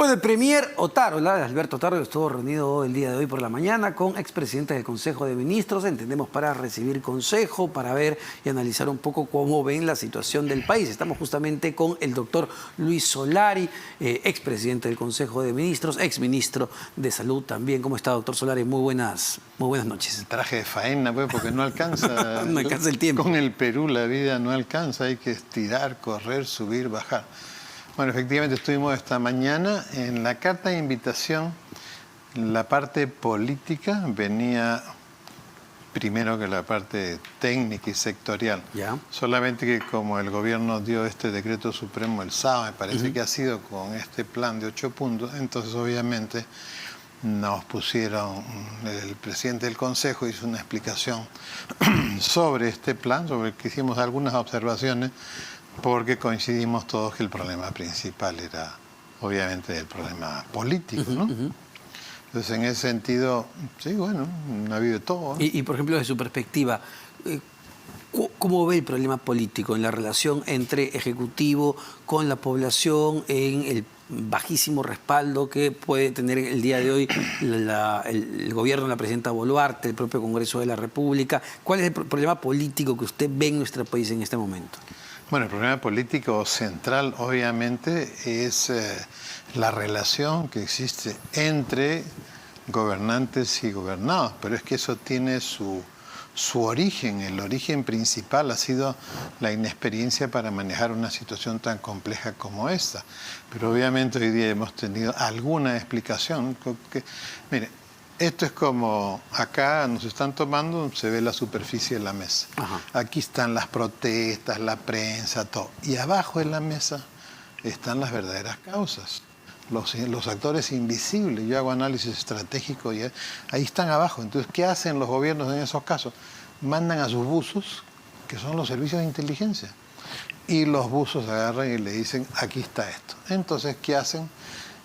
Bueno, el premier Otárola, Alberto Otárola, estuvo reunido el día de hoy por la mañana con expresidentes del Consejo de Ministros, entendemos para recibir consejo, para ver y analizar un poco cómo ven la situación del país. Estamos justamente con el doctor Luis Solari, expresidente del Consejo de Ministros, exministro de Salud también. ¿Cómo está, doctor Solari? Muy buenas noches. Traje de faena, pues, porque no alcanza. No alcanza el tiempo. Con el Perú la vida no alcanza, hay que estirar, correr, subir, bajar. Bueno, efectivamente estuvimos esta mañana en la carta de invitación. La parte política venía primero que la parte técnica y sectorial. Ya. Solamente que como el gobierno dio este decreto supremo el sábado, me parece que ha sido con este plan de 8 puntos, entonces obviamente nos pusieron, el presidente del Consejo hizo una explicación sobre este plan, sobre el que hicimos algunas observaciones, porque coincidimos todos que el problema principal era obviamente el problema político, ¿no? Entonces, en ese sentido, sí, bueno, ha habido de todo, ¿no? Y, por ejemplo, desde su perspectiva, ¿cómo ve el problema político en la relación entre Ejecutivo con la población, en el bajísimo respaldo que puede tener el día de hoy el gobierno de la presidenta Boluarte, el propio Congreso de la República? ¿Cuál es el problema político que usted ve en nuestro país en este momento? Bueno, el problema político central, obviamente, es la relación que existe entre gobernantes y gobernados, pero es que eso tiene su origen. El origen principal ha sido la inexperiencia para manejar una situación tan compleja como esta. Pero obviamente hoy día hemos tenido alguna explicación. Mire, esto es como acá nos están tomando, se ve la superficie de la mesa. Ajá. Aquí están las protestas, la prensa, todo. Y abajo de la mesa están las verdaderas causas. Los actores invisibles. Yo hago análisis estratégico y ahí están abajo. Entonces, ¿qué hacen los gobiernos en esos casos? Mandan a sus buzos, que son los servicios de inteligencia. Y los buzos agarran y le dicen, aquí está esto. Entonces, ¿qué hacen?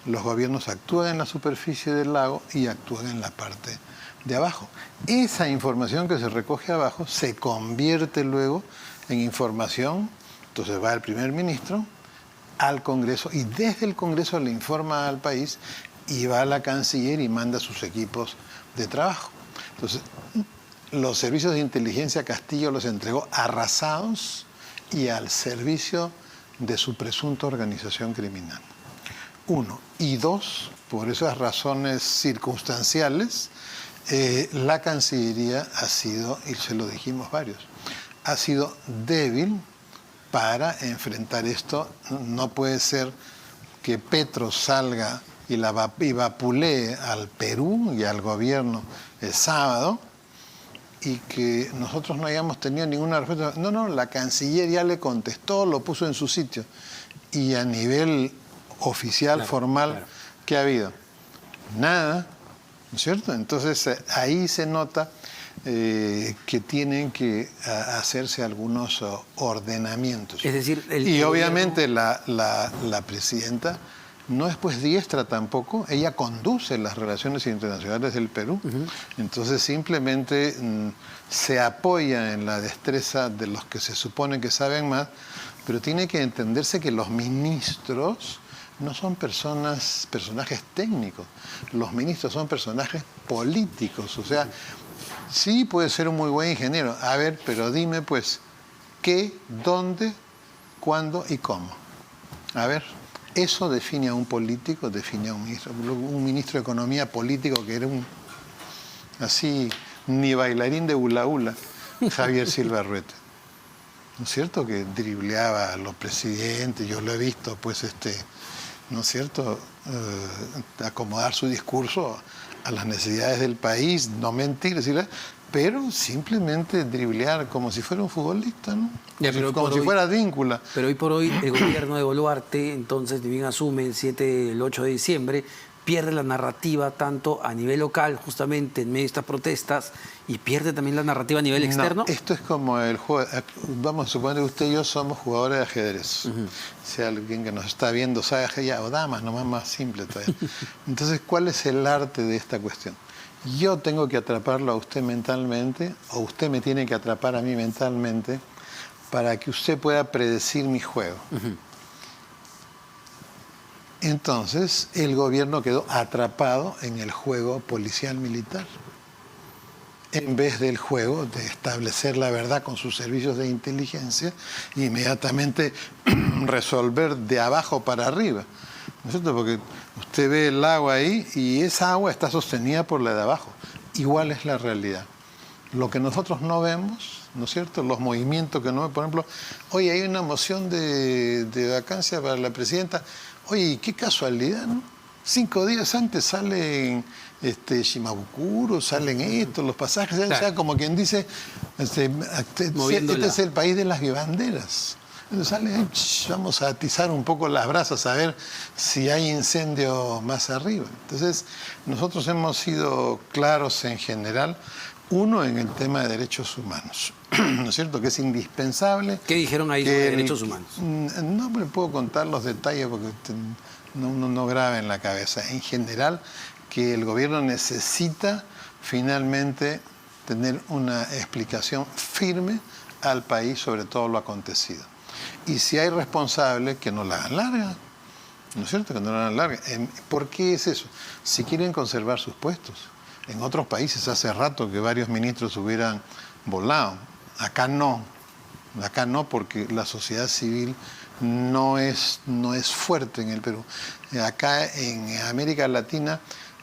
Los gobiernos actúan en la superficie del lago y actúan en la parte de abajo. Esa información que se recoge abajo se convierte luego en información. Entonces va el primer ministro al Congreso y desde el Congreso le informa al país y va a la canciller y manda sus equipos de trabajo. Entonces, los servicios de inteligencia Castillo los entregó arrasados y al servicio de su presunta organización criminal. 1. Y 2, por esas razones circunstanciales, la Cancillería ha sido, y se lo dijimos varios, ha sido débil para enfrentar esto. No puede ser que Petro salga y vapulee al Perú y al gobierno el sábado y que nosotros no hayamos tenido ninguna respuesta. No, la Canciller ya le contestó, lo puso en su sitio. Y a nivel oficial, claro, formal, claro, ¿qué ha habido? Nada, ¿no es cierto? Entonces ahí se nota que tienen que hacerse algunos ordenamientos. Es decir, y obviamente la presidenta no es pues diestra tampoco, ella conduce las relaciones internacionales del Perú, entonces simplemente se apoya en la destreza de los que se supone que saben más, pero tiene que entenderse que los ministros no son personajes técnicos, los ministros son personajes políticos, o sea, sí puede ser un muy buen ingeniero, a ver, pero dime pues, ¿qué, dónde, cuándo y cómo? A ver, eso define a un político, define a un ministro de Economía político que era así, ni bailarín de hula hula, Javier Silva Arrueta. ¿No es cierto? Que dribleaba a los presidentes, yo lo he visto, pues, ¿no es cierto? Acomodar su discurso a las necesidades del país, no mentir, pero simplemente driblear como si fuera un futbolista, ¿no? Ya, como si fuera Advíncula. Pero hoy por hoy el gobierno de Boluarte, entonces, ni bien asume el 8 de diciembre, pierde la narrativa tanto a nivel local, justamente en medio de estas protestas, y pierde también la narrativa a nivel externo. No, esto es como el juego. Vamos a suponer que usted y yo somos jugadores de ajedrez. Si alguien que nos está viendo sabe ajedrez, o damas, nomás más simple todavía. Entonces, ¿cuál es el arte de esta cuestión? Yo tengo que atraparlo a usted mentalmente, o usted me tiene que atrapar a mí mentalmente, para que usted pueda predecir mi juego. Entonces el gobierno quedó atrapado en el juego policial militar, en vez del juego de establecer la verdad con sus servicios de inteligencia e inmediatamente resolver de abajo para arriba. ¿No es cierto? Porque usted ve el agua ahí y esa agua está sostenida por la de abajo. Igual es la realidad. Lo que nosotros no vemos, ¿no es cierto? Los movimientos que no ven, por ejemplo, oye, hay una moción de vacancia para la presidenta. Oye, qué casualidad, ¿no? 5 días antes salen Shimabukuro, salen estos, los pasajes, claro. O sea, como quien dice, este es el país de las vivanderas. Entonces sale, vamos a atizar un poco las brasas a ver si hay incendio más arriba. Entonces, nosotros hemos sido claros en general, uno, en el tema de derechos humanos, ¿no es cierto? Que es indispensable. ¿Qué dijeron ahí sobre derechos humanos? No me puedo contar los detalles porque no graba en la cabeza. En general, que el gobierno necesita finalmente tener una explicación firme al país sobre todo lo acontecido. Y si hay responsables, que no la hagan larga, ¿no es cierto? Que no la hagan larga. ¿Por qué es eso? Si quieren conservar sus puestos. En otros países hace rato que varios ministros hubieran volado. Acá no. Acá no, porque la sociedad civil no es fuerte en el Perú. Acá en América Latina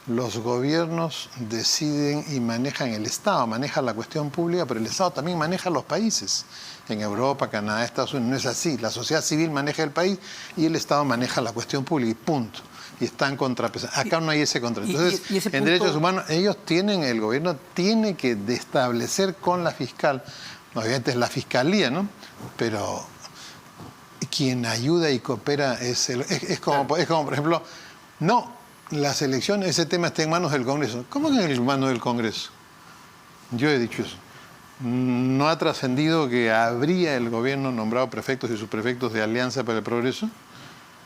los gobiernos deciden y manejan, el Estado maneja la cuestión pública, pero el Estado también maneja los países. En Europa, Canadá, Estados Unidos no es así. La sociedad civil maneja el país y el Estado maneja la cuestión pública y punto. Y están contrapesados. Acá no hay ese control. Entonces, ¿y ese punto? En derechos humanos, el gobierno tiene que establecer con la fiscal, obviamente es la fiscalía, ¿no? Pero quien ayuda y coopera es como, por ejemplo, no, las elecciones, ese tema está en manos del Congreso. ¿Cómo que en manos del Congreso? Yo he dicho eso. ¿No ha trascendido que habría el gobierno nombrado prefectos y subprefectos de Alianza para el Progreso?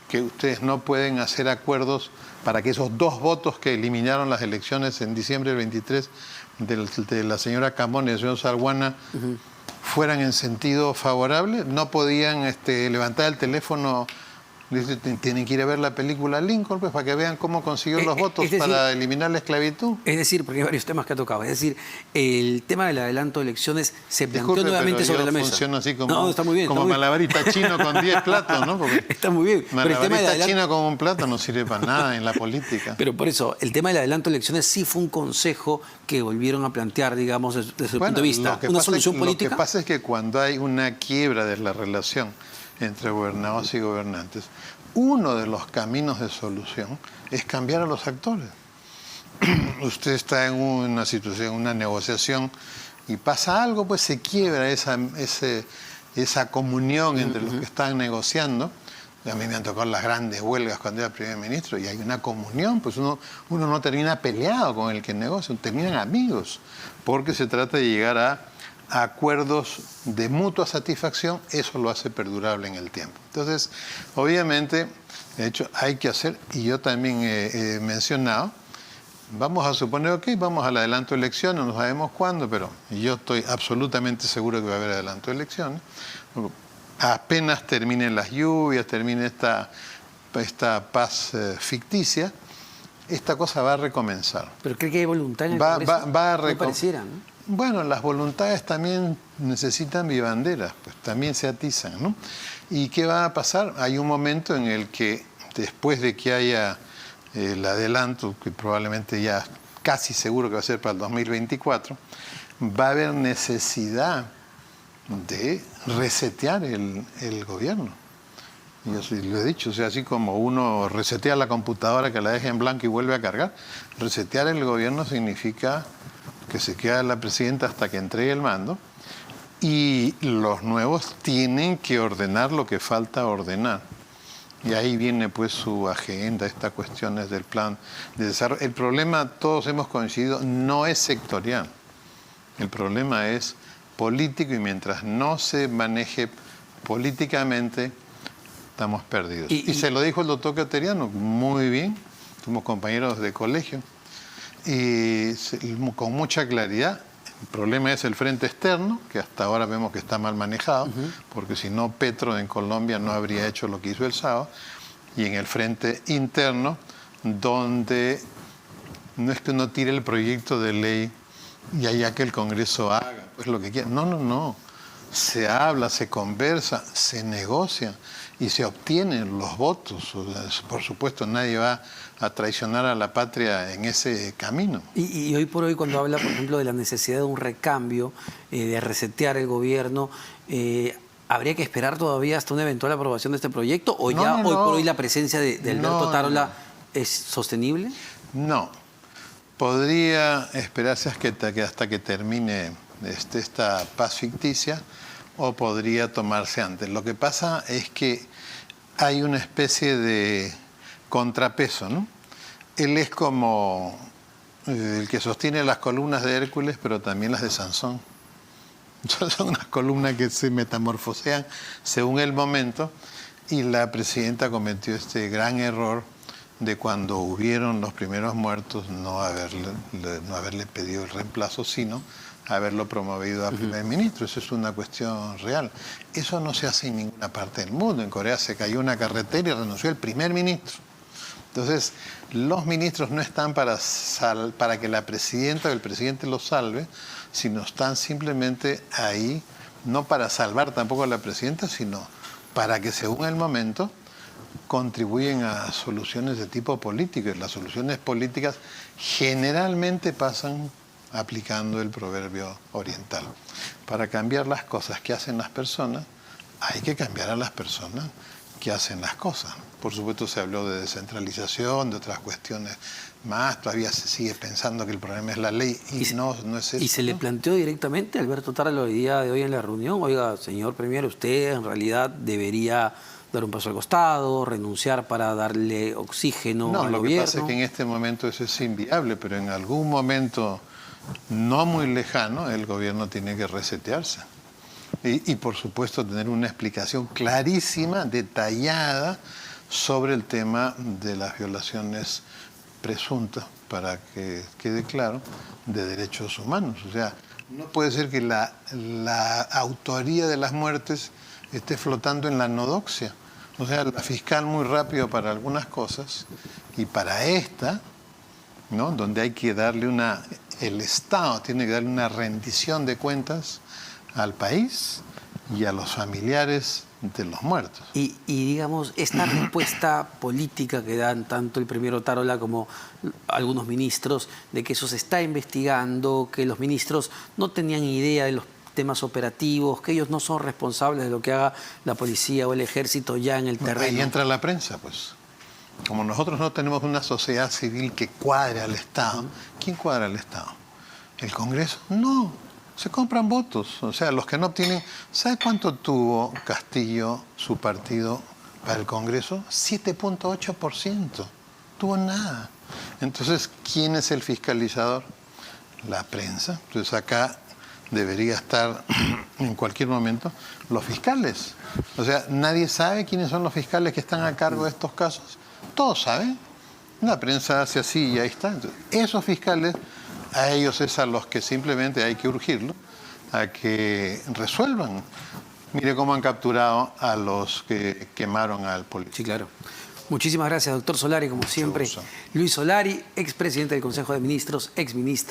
Que ustedes no pueden hacer acuerdos para que esos 2 votos que eliminaron las elecciones en diciembre del 23 de la señora Camón y el señor Salguana fueran en sentido favorable. No podían levantar el teléfono. Tienen que ir a ver la película Lincoln, pues, para que vean cómo consiguió los votos para eliminar la esclavitud. Es decir, porque hay varios temas que ha tocado. Es decir, el tema del adelanto de elecciones se planteó nuevamente sobre la mesa. Funciona así como, no, está muy bien, como malabarista chino con 10 platos, ¿no? Porque está muy bien. Pero el tema de chino con un plato no sirve para nada en la política. Pero por eso, el tema del adelanto de elecciones sí fue un consejo que volvieron a plantear, digamos, desde su punto de vista. ¿Una solución política? Lo que pasa es que cuando hay una quiebra de la relación entre gobernados y gobernantes, uno de los caminos de solución es cambiar a los actores. Usted está en una situación, una negociación, y pasa algo, pues se quiebra esa comunión entre los que están negociando. A mí me han tocado las grandes huelgas cuando era primer ministro y hay una comunión, pues uno no termina peleado con el que negocia, terminan amigos, porque se trata de llegar a acuerdos de mutua satisfacción. Eso lo hace perdurable en el tiempo. Entonces, obviamente, de hecho, hay que hacer, y yo también he mencionado, vamos a suponer, ok, vamos al adelanto de elecciones, no sabemos cuándo, pero yo estoy absolutamente seguro que va a haber adelanto de elecciones. Apenas terminen las lluvias, termine esta paz ficticia, esta cosa va a recomenzar. ¿Pero cree que hay voluntad en el Congreso? No pareciera, ¿no? Bueno, las voluntades también necesitan vivanderas, pues también se atizan, ¿no? ¿Y qué va a pasar? Hay un momento en el que, después de que haya el adelanto, que probablemente ya casi seguro que va a ser para el 2024, va a haber necesidad de resetear el gobierno. Yo sí lo he dicho, o sea, así como uno resetea la computadora, que la deja en blanco y vuelve a cargar, resetear el gobierno significa que se queda la presidenta hasta que entregue el mando, y los nuevos tienen que ordenar lo que falta ordenar. Y ahí viene pues su agenda, estas cuestiones del plan de desarrollo. El problema, todos hemos coincidido, no es sectorial. El problema es político, y mientras no se maneje políticamente, estamos perdidos. Y se lo dijo el doctor Cateriano, muy bien, somos compañeros de colegio, y con mucha claridad. El problema es el frente externo, que hasta ahora vemos que está mal manejado, porque si no, Petro en Colombia no habría hecho lo que hizo el sábado. y en el frente interno, donde no es que uno tire el proyecto de ley y allá que el Congreso haga pues lo que quiera. No, no, no. Se habla, se conversa, se negocia y se obtienen los votos. Por supuesto, nadie va a traicionar a la patria en ese camino. Y hoy por hoy, cuando habla, por ejemplo, de la necesidad de un recambio, de resetear el gobierno, ¿habría que esperar todavía hasta una eventual aprobación de este proyecto? ¿O No, ya no, hoy no. por hoy la presencia de Alberto No, Tarola no. es sostenible? No. Podría esperarse hasta que termine esta paz ficticia, o podría tomarse antes. Lo que pasa es que hay una especie de contrapeso, ¿no? Él es como el que sostiene las columnas de Hércules, pero también las de Sansón. Son unas columnas que se metamorfosean según el momento, y la presidenta cometió este gran error de, cuando hubieron los primeros muertos, no haberle pedido el reemplazo, sino haberlo promovido a primer ministro. Eso es una cuestión real. Eso no se hace en ninguna parte del mundo. En Corea se cayó una carretera y renunció el primer ministro. Entonces, los ministros no están para que la presidenta o el presidente los salve, sino están simplemente ahí, no para salvar tampoco a la presidenta, sino para que, según el momento, contribuyen a soluciones de tipo político. Y las soluciones políticas generalmente pasan aplicando el proverbio oriental. Para cambiar las cosas que hacen las personas, hay que cambiar a las personas que hacen las cosas. Por supuesto, se habló de descentralización, de otras cuestiones más. Todavía se sigue pensando que el problema es la ley, y no es eso. ¿Y se le planteó directamente a Alberto Tarola el día de hoy en la reunión? Oiga, señor Premier, usted en realidad debería dar un paso al costado, renunciar para darle oxígeno al gobierno. No, lo que pasa es que en este momento eso es inviable, pero en algún momento no muy lejano el gobierno tiene que resetearse. Y por supuesto tener una explicación clarísima, detallada, sobre el tema de las violaciones presuntas, para que quede claro, de derechos humanos. O sea, no puede ser que la autoría de las muertes esté flotando en la nodoxia. O sea, la fiscal muy rápido para algunas cosas, y para esta, ¿no?, donde hay que darle el Estado tiene que darle una rendición de cuentas al país y a los familiares de los muertos. Y digamos, esta respuesta política que dan tanto el primero Tarola como algunos ministros, de que eso se está investigando, que los ministros no tenían idea de los temas operativos, que ellos no son responsables de lo que haga la policía o el ejército ya en el terreno. Ahí entra la prensa, pues. Como nosotros no tenemos una sociedad civil que cuadre al Estado, ¿quién cuadra al Estado? ¿El Congreso? No, se compran votos. O sea, los que no obtienen... ¿Sabe cuánto tuvo Castillo, su partido, para el Congreso? 7.8%. Tuvo nada. Entonces, ¿quién es el fiscalizador? La prensa. Entonces, acá debería estar en cualquier momento los fiscales. O sea, nadie sabe quiénes son los fiscales que están a cargo de estos casos. Todos saben. La prensa hace así y ahí está. Entonces, esos fiscales, a ellos es a los que simplemente hay que urgirlo, a que resuelvan. Mire cómo han capturado a los que quemaron al policía. Sí, claro. Muchísimas gracias, doctor Solari, como siempre. gusto. Luis Solari, expresidente del Consejo de Ministros, exministro.